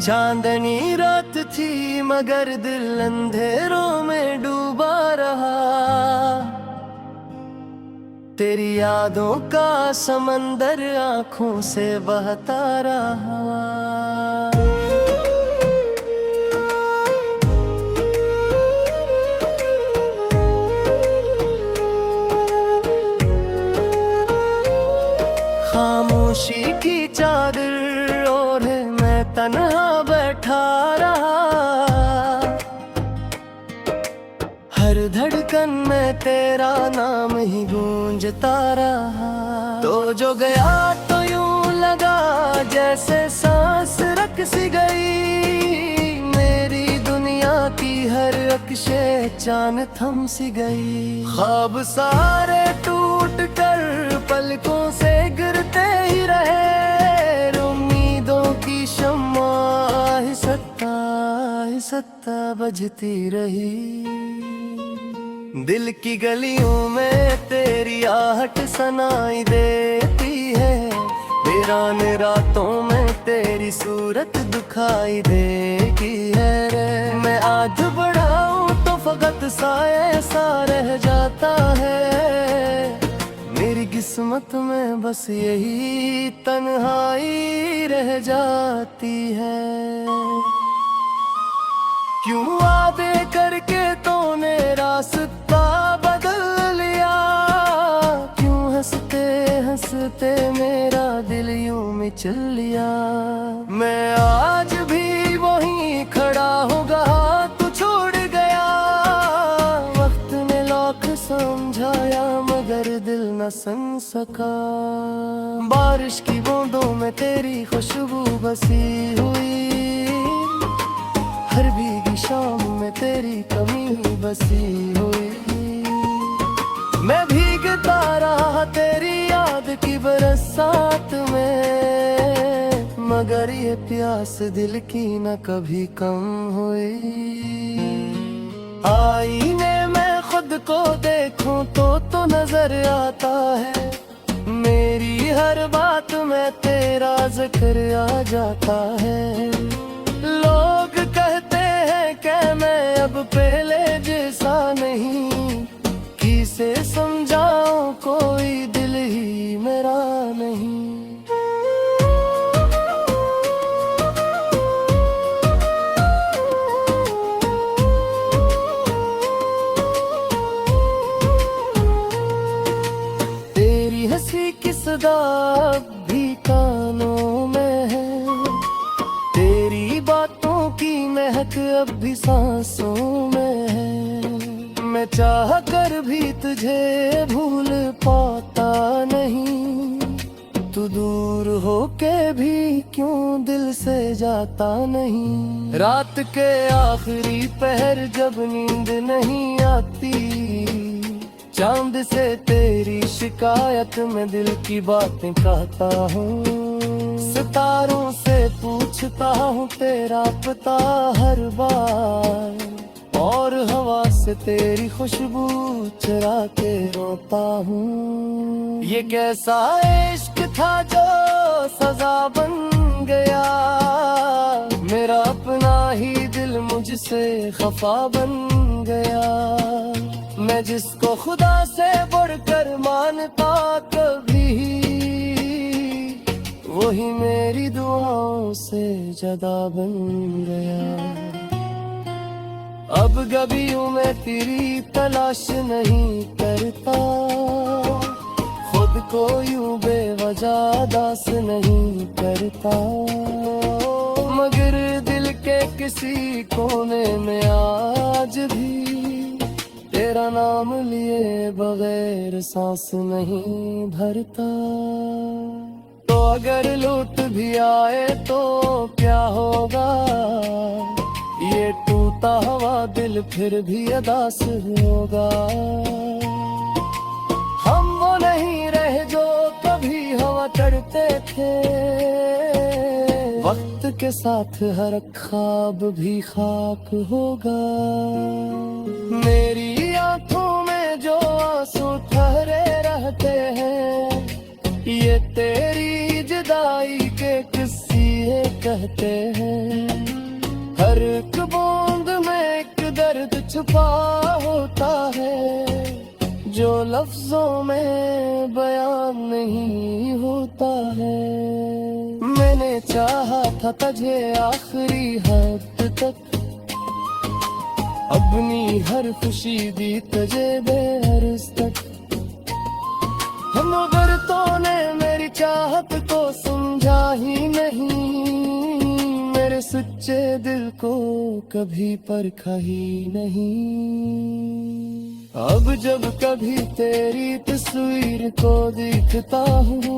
चांदनी रात थी मगर दिल अंधेरों में डूबा रहा। तेरी यादों का समंदर आंखों से बहता रहा। खामोशी की चादर ओढ़े मैं तन्हा बैठा रहा। हर धड़कन में तेरा नाम ही गूंजता रहा। तो जो गया तो यूं लगा जैसे सांस रक सी गई। मेरी दुनिया की हर अक्शे चांद थम सी गई। ख्वाब सारे टूट कर पलकों से गिरते ही रहे। उम्मीदों की शम्मा आहिस्ता बजती रही। दिल की गलियों में तेरी आहट सुनाई देती है। वीरान रातों में तेरी सूरत दिखाई देती है रे। मैं आज बढ़ाऊं तो फकत साए सा रह जाता है। मेरी किस्मत में बस यही तन्हाई रह जाती है। क्यों वादे करके तूने रास्ता बदल लिया। क्यों हंसते हंसते मेरा दिल यूं मिचल लिया। मैं आज भी वहीं खड़ा होगा तू छोड़ गया। वक्त ने लाख समझाया मगर दिल न सुन सका। बारिश की बूंदों में तेरी खुशबू बसी हुई। हर भीगी शाम में तेरी कमी बसी हुई। मैं भीगता रहा तेरी याद की बरसात में। मगर ये प्यास दिल की न कभी कम हुई। आईने में खुद को देखूं तो नजर आता है। मेरी हर बात में तेरा जिक्र आ जाता है। लोग कहते हैं कि मैं अब पहले जैसा नहीं। किसे समझाऊं कोई दिल ही मेरा नहीं। तेरी हंसी की सदा भी कानों में है। तेरी बातों की महक अब भी सांसों में है। मैं चाह कर भी तुझे भूल पाता नहीं। तू दूर होके भी क्यों दिल से जाता नहीं। रात के आखिरी पहर जब नींद नहीं आती। चांद से तेरी शिकायत में दिल की बातें कहता हूँ। सितारों से पूछता हूँ तेरा पता हर बार। और हवा से तेरी खुशबू चुरा के रोता हूँ। ये कैसा इश्क था जो सजा बन गया। मेरा अपना ही दिल मुझसे खफा बन गया। मैं जिसको खुदा से बढ़कर मानता कभी। वही मेरी दुआओं से जुदा बन गया। अब कभी मैं तेरी तलाश नहीं करता। खुद को यूं बेवजह दास नहीं करता। मगर दिल के किसी कोने में आज भी तेरा नाम लिए बगैर सांस नहीं भरता। तो अगर लूट भी आए तो क्या होगा। ये टूटा हुआ दिल फिर भी अदास होगा। हम वो नहीं रहे जो कभी हवा चढ़ते थे। वक्त के साथ हर ख्वाब भी खाक होगा। मेरी आंखों में जो आंसू ठहरे रहते हैं। ये तेरी जुदाई के किस्से कहते हैं। वफा होता है जो लफ्जों में बयान नहीं होता है। मैंने चाहा था तुझे आखिरी हद तक, अपनी हर खुशी दी तुझे बेहर्ज तक। मगर तूने मेरी चाहत को समझा ही नहीं, मेरे सच्चे दिल को कभी परखा ही नहीं। अब जब कभी तेरी तस्वीर को देखता हूँ,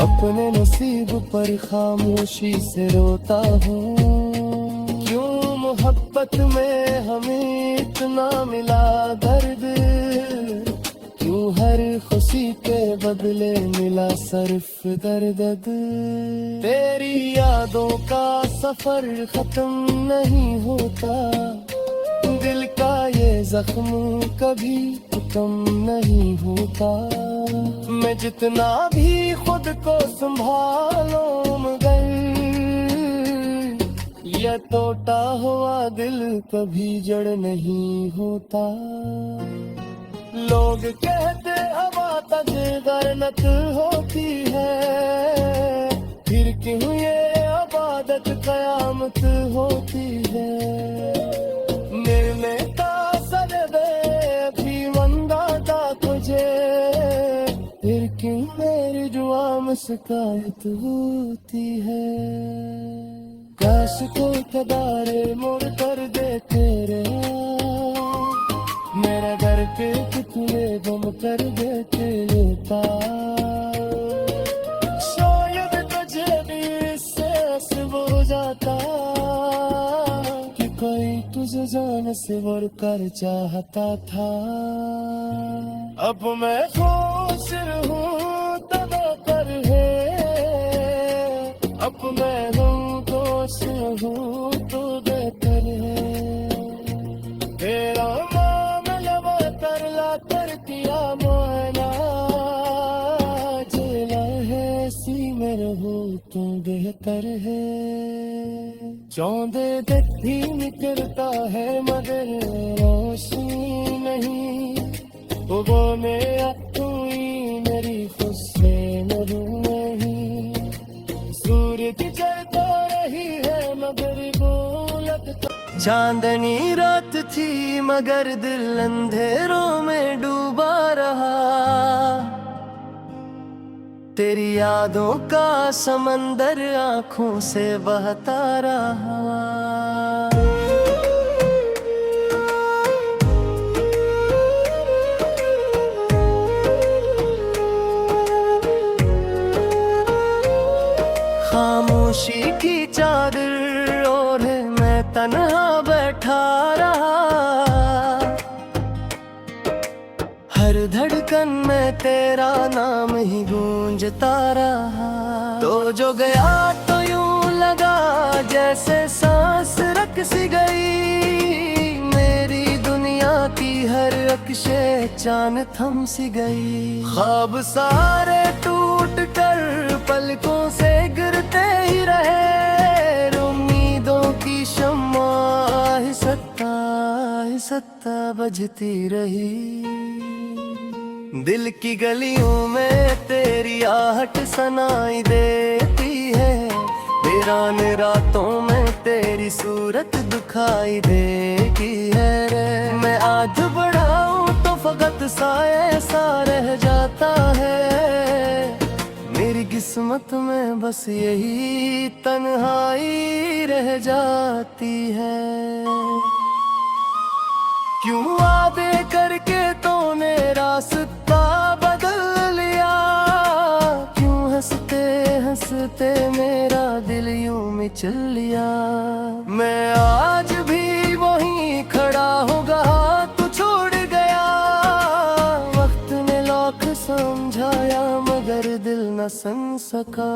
अपने नसीब पर खामोशी से रोता हूँ। क्यों मोहब्बत में हमें इतना मिला दर्द, क्यों हर खुशी के बदले मिला सिर्फ दर्द। तेरी यादों का सफर खत्म नहीं होता, दिल का ये जख्म कभी खत्म नहीं होता। मैं जितना भी खुद को संभालूं मगर ये टूटा हुआ दिल कभी जड़ नहीं होता। लोग कहते हवा तजगरनत होती है, फिर क्यों ये इबादत कयामत होती है। निर्णयता सदबे भी मंदाता तुझे, फिर क्यों मेरी जुआ में शिकायत होती है। काश को कदारे मोड़ कर दे तेरे, मेरा घर के टुकड़े गुम कर देते लेता। शायद तुझे भी इससे हस्ब हो जाता कि कोई तुझे जान से बढ़कर चाहता था। अब मैं खुश रहूं तब कर है, अब मैं खुश हूँ तो बेहतर है। तेरा कर किया माना जिला है, सी में रहो तो बेहतर है। चौंधे देखी निकलता है मगर रोशनी नहीं, वो मेरा तू ही मेरी खुशी नहीं। सूरज जलता रही है मगर गोलक, चांदनी रात थी मगर दिल अंधेरों में डूबा रहा। तेरी यादों का समंदर आंखों से बहता रहा। खामोशी की चादर ओढ़े मैं तन्हा बैठा रहा, हर धड़कन में तेरा नाम ही गूंजता रहा। तो जो गया तो यूं लगा जैसे सांस रक सी गई, मेरी दुनिया की हर अक्शे चान थम सी गई। ख्वाब सारे टूट कर पलकों से गिरते ही रहे, उम्मीदों की शम्मा आहिस्ता बजती रही। दिल की गलियों में तेरी आहट सुनाई देती है, वीरान रातों में तेरी सूरत दिखाई देती है रे। मैं आज बढ़ाऊं तो फकत साए सा रह जाता है, मेरी किस्मत में बस यही तन्हाई रह जाती है। क्यों वादे करके तूने रास्ता बदल लिया, क्यों हंसते हंसते मेरा दिल यूं मिचल लिया। मैं आज भी वहीं खड़ा होगा तू छोड़ गया, वक्त ने लाख समझाया मगर दिल न सुन सका।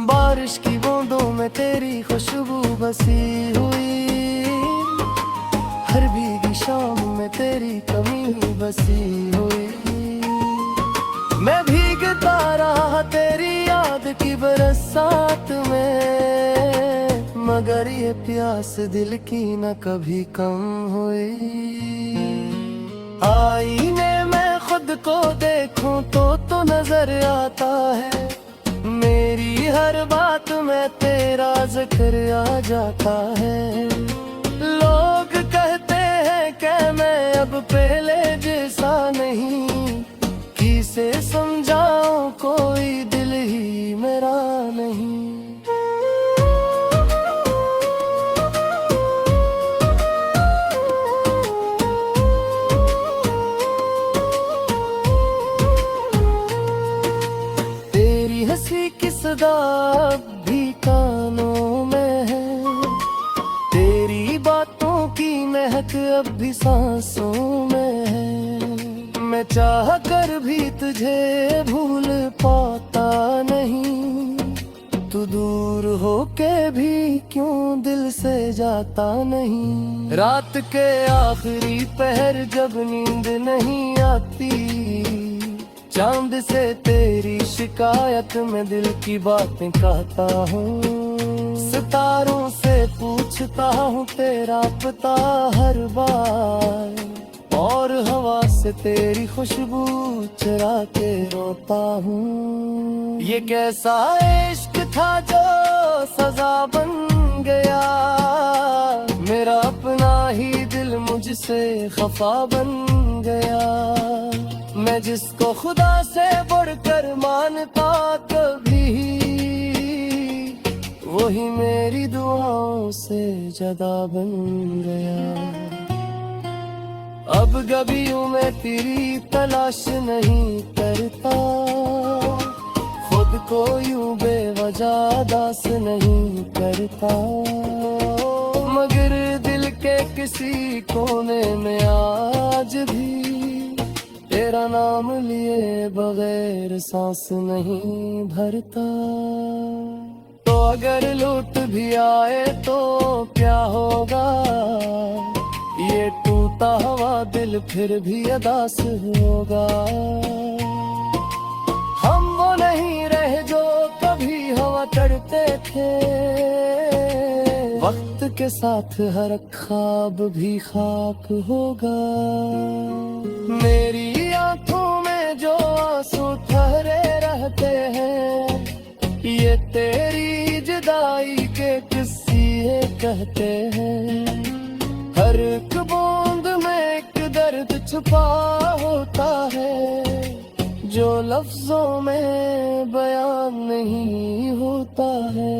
बारिश की बूंदों में तेरी खुशबू बसी हुई, हर भीगी शाम में तेरी कमी बसी हुई। मैं भीगता रहा तेरी याद की बरसात में, मगर ये प्यास दिल की न कभी कम हुई। आईने में खुद को देखूं तो नजर आता है, मेरी हर बात में तेरा जिक्र आ जाता है। लोग कहते हैं कि मैं अब पहले जैसा नहीं, किसे समझाऊं कोई दिल ही मेरा नहीं। तेरी हंसी की सदा अब भी कानों में है, तेरी बातों की महक अब भी सांसों में है। मैं चाह कर भी तुझे भूल पाता नहीं, तू दूर होके भी क्यों दिल से जाता नहीं। रात के आखिरी पहर जब नींद नहीं आती, चांद से तेरी शिकायत में दिल की बातें कहता हूँ। सितारों से पूछता हूँ तेरा पता हर बार, और हवा से तेरी खुशबू चुरा के रोता हूँ। ये कैसा इश्क था जो सजा बन गया, मेरा अपना ही दिल मुझसे खफा बन गया। मैं जिसको खुदा से बढ़कर मानता कभी, वही मेरी दुआओं से जुदा बन गया। अब कभी यूं मैं तेरी तलाश नहीं करता, खुद को यूं बेवजह दास नहीं करता। मगर दिल के किसी कोने में आज भी तेरा नाम लिए बगैर सांस नहीं भरता। तो अगर लूट भी आए तो क्या होगा, ये टूटा हुआ दिल फिर भी अदास होगा। हम वो नहीं रहे जो कभी हवा करते थे, वक्त के साथ हर ख्वाब भी खाक होगा। मेरी आंखों में जो आंसू ठहरे रहते हैं, ये तेरी जुदाई के किस्से कहते हैं। हर एक बूंद में एक दर्द छुपा होता है, जो लफ्जों में बयान नहीं होता है।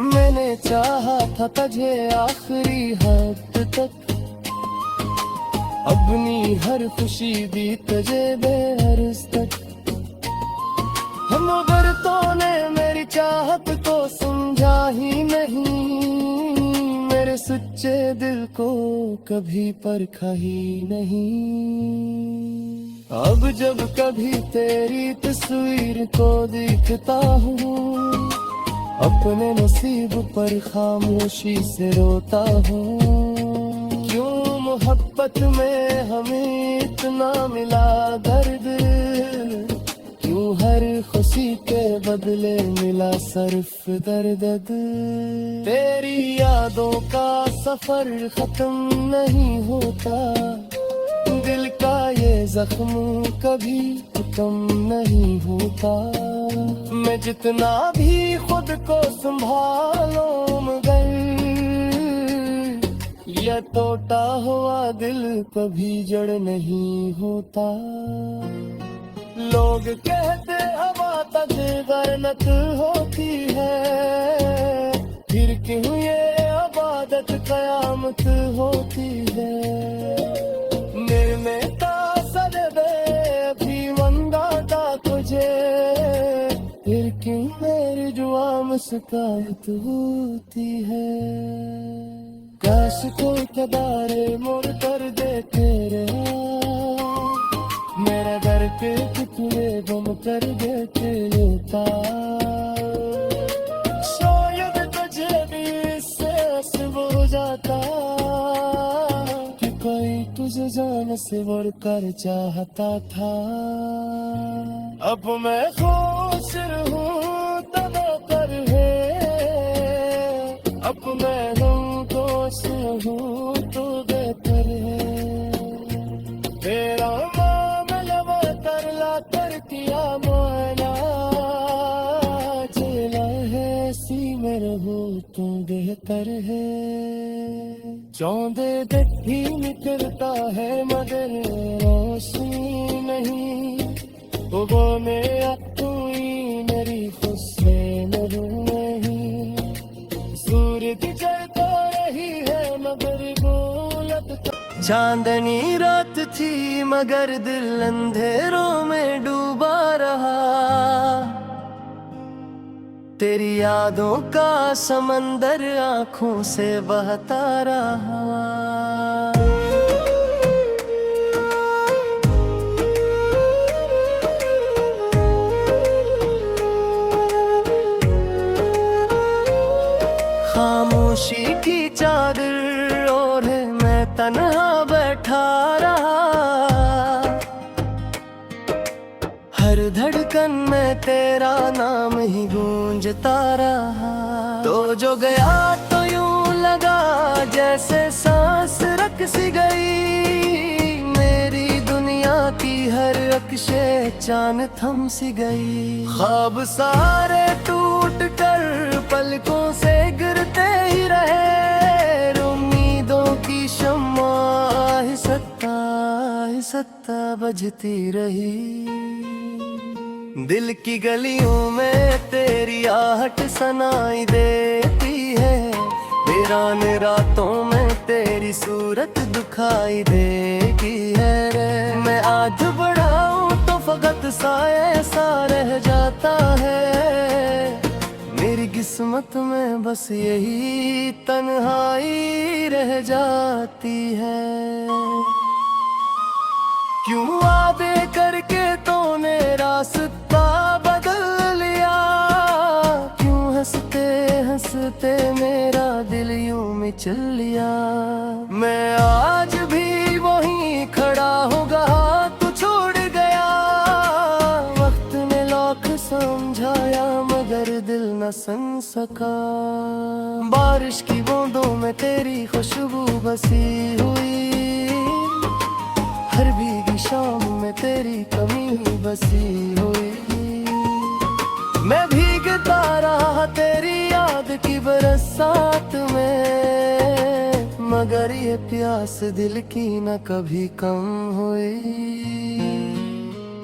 मैंने चाहा था तुझे आखिरी हद तक, अपनी हर खुशी दी तुझे बेहर्ज तक। मगर तूने मेरी चाहत को समझा ही नहीं, मेरे सच्चे दिल को कभी परखा ही नहीं। अब जब कभी तेरी तस्वीर को देखता हूँ, अपने नसीब पर खामोशी से रोता हूँ। क्यों मोहब्बत में हमें इतना मिला दर्द, क्यों हर खुशी के बदले मिला सिर्फ दर्द। तेरी यादों का सफर खत्म नहीं होता, दिल का ये जख्म कभी खत्म नहीं होता। मैं जितना भी खुद को संभालूं मगर ये टूटा हुआ दिल कभी जड़ नहीं होता। लोग कहते हवा तक गरनत होती है, फिर क्यों ये आबादत कयामत होती है। मेरे में तासदे भी मंगाता तुझे, फिर क्यों मेरी जुआ मुस्कात होती है। काश कोई कदारे मुड़ कर देखे रहा, मेरा घर के टुकड़े गुम कर देते लेता। शायद तुझे भी इससे असब हो जाता, कि कोई तुझे जान से बढ़कर चाहता था। अब मैं खुश रहूं तब कर है, मैं तुमको सहूं तो बेहतर है। तेरा मामला तरला कर किया माना, चला है सी में रहूं तो बेहतर है। चौंधे देखी निकलता है मगर रोशनी नहीं, वो में तू ही मेरी खुशी नहीं। सूरज जलता रही है मगर बोलत, चांदनी रात थी मगर दिल अंधेरों में डूबा रहा। तेरी यादों का समंदर आंखों से बहता रहा। खामोशी की चादर ओढ़े मैं तन्हा बैठा रहा। हर धड़कन में तेरा नाम ही गूंजता रहा। तो जो गया तो यूं लगा जैसे सांस रक सी गई। मेरी दुनिया की हर अक्शे चांद थम सी गई। ख्वाब सारे टूट कर पलकों से गिरते ही रहे। उम्मीदों की शम्मा आहिस्ता बजती रही। दिल की गलियों में तेरी आहट सुनाई देती है। वीरान रातों में तेरी सूरत दिखाई देती है। मैं आज बढ़ाऊं तो फकत साए सा रह जाता है। मेरी किस्मत में बस यही तन्हाई रह जाती है। क्यों वादे करके तूने रास्ता बदल लिया। क्यों हंसते हंसते मेरा दिल यूं मचल लिया। मैं आज भी वहीं खड़ा होगा तू छोड़ गया। वक्त ने लाख समझाया मगर दिल न सुन सका। बारिश की बूंदों में तेरी खुशबू बसी हुई। हर भीगी शाम में तेरी कमी बसी हुई। मैं भीगता रहा तेरी याद की बरसात में। मगर ये प्यास दिल की न कभी कम हुई।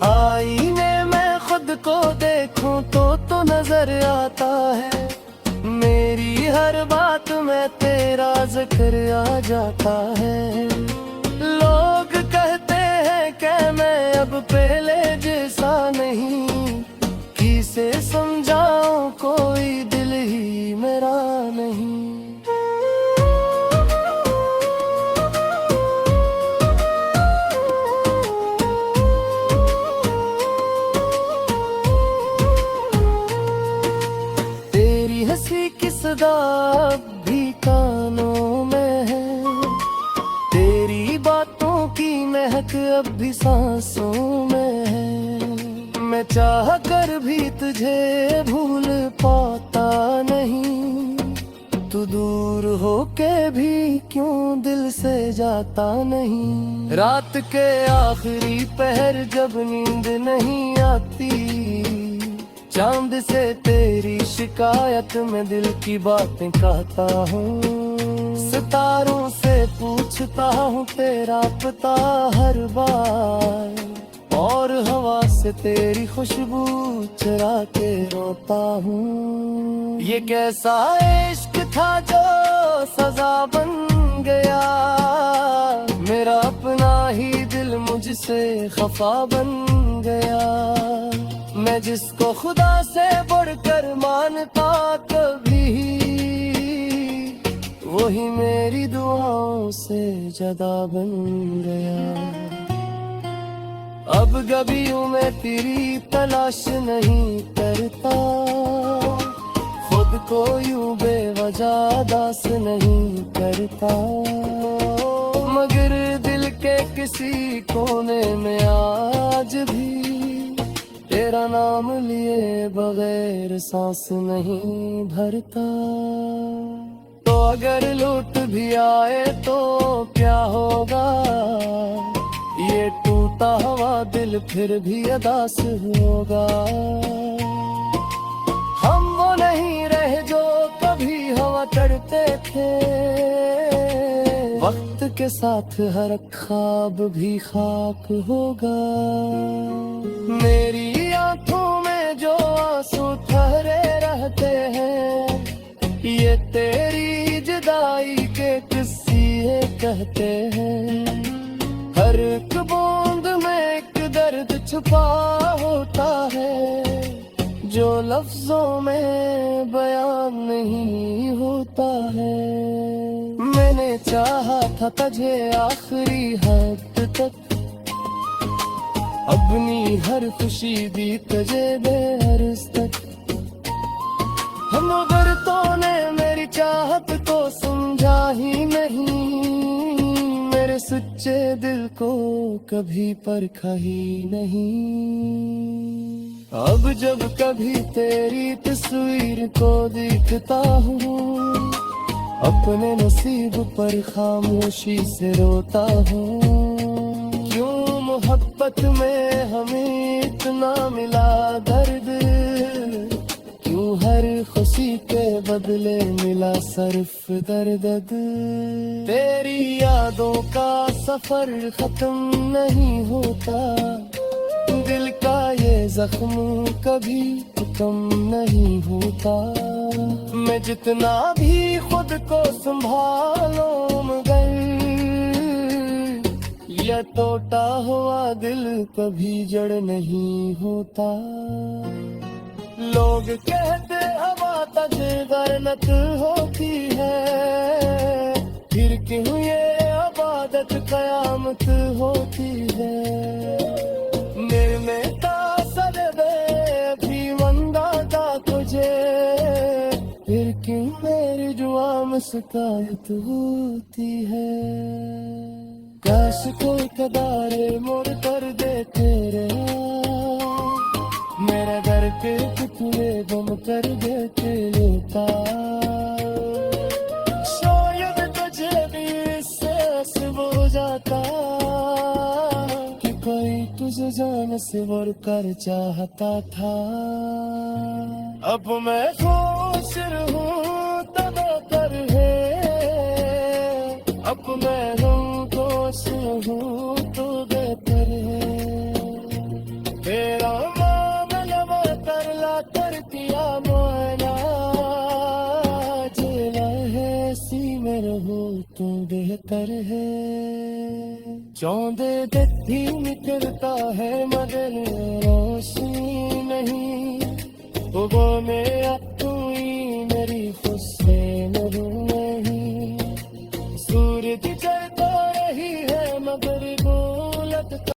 आईने में खुद को देखूं तो नजर आता है। मेरी हर बात में तेरा जिक्र आ जाता है। लोग कहते हैं कि मैं अब पहले जैसा नहीं। किसे समझाऊं कोई दिल ही मेरा नहीं। तेरी हंसी की सदा भी कानों में है। तेरी बातों की महक अब भी सांसों में है। मैं चाह कर भी तुझे भूल पाता नहीं। तू दूर होके भी क्यों दिल से जाता नहीं। रात के आखिरी पहर जब नींद नहीं आती। चांद से तेरी शिकायत में दिल की बातें कहता हूँ। सितारों से पूछता हूँ तेरा पता हर बार। और हवा से तेरी खुशबू चुरा के रोता हूँ। ये कैसा इश्क था जो सजा बन गया। मेरा अपना ही दिल मुझसे खफा बन गया। मैं जिसको खुदा से बढ़कर मानता कभी, वही मेरी दुआओं से जुदा बन गया। अब कभी यूं मैं तेरी तलाश नहीं करता। खुद को यूं बेवजह दास नहीं करता। मगर दिल के किसी कोने में आज भी तेरा नाम लिए बगैर सांस नहीं भरता। तो अगर लूट भी आए तो क्या होगा, ये टूटा हुआ दिल फिर भी अदास होगा। हम वो नहीं रहे जो कभी हवा करते थे, वक्त के साथ हर ख्वाब भी खाक होगा। मेरी आंखों में जो आंसू ठहरे रहते हैं, ये तेरी जुदाई के किस्से कहते हैं। हर एक बूंद में एक दर्द छुपा होता है, जो लफ्जों में बयान नहीं होता है। मैंने चाहा था तुझे आखिरी हद तक, अपनी हर खुशी दी तुझे बेहर्ज तक। हम उधरतों ने मेरी चाहत को समझा ही नहीं, मेरे सच्चे दिल को कभी परखा ही नहीं। अब जब कभी तेरी तस्वीर को देखता हूँ, अपने नसीब पर खामोशी से रोता हूँ। क्यों मोहब्बत में हमें इतना मिला दर्द, क्यों हर खुशी के बदले मिला सिर्फ दर्द। तेरी यादों का सफर खत्म नहीं होता, दिल का ये जख्म कभी कम नहीं होता। मैं जितना भी खुद को संभालूं मगर ये टूटा हुआ दिल कभी जड़ नहीं होता। लोग कहते हवा तजगरनत होती है, फिर क्यों ये इबादत कयामत होती है। निर्मता सदबे भी मंदाता तुझे, फिर क्यों मेरी जुआ में शिकायत होती है। काश कोई कदारे मोड़ कर दे तेरे, मेरे घर के टुकड़े गुम कर देते लेता। शायद तुझे भी इससे हसीब हो जाता, कि कोई तुझे जान से बढ़कर चाहता था। अब मैं खुश रहूं तब कर है, अब मैं खुश हूँ तो बेहतर है। तेरा मामला तरला कर दिया मोहना, जिला है सी में रहो तो बेहतर है। चौंधे देखी निकलता है मगर रोशनी नहीं, वो में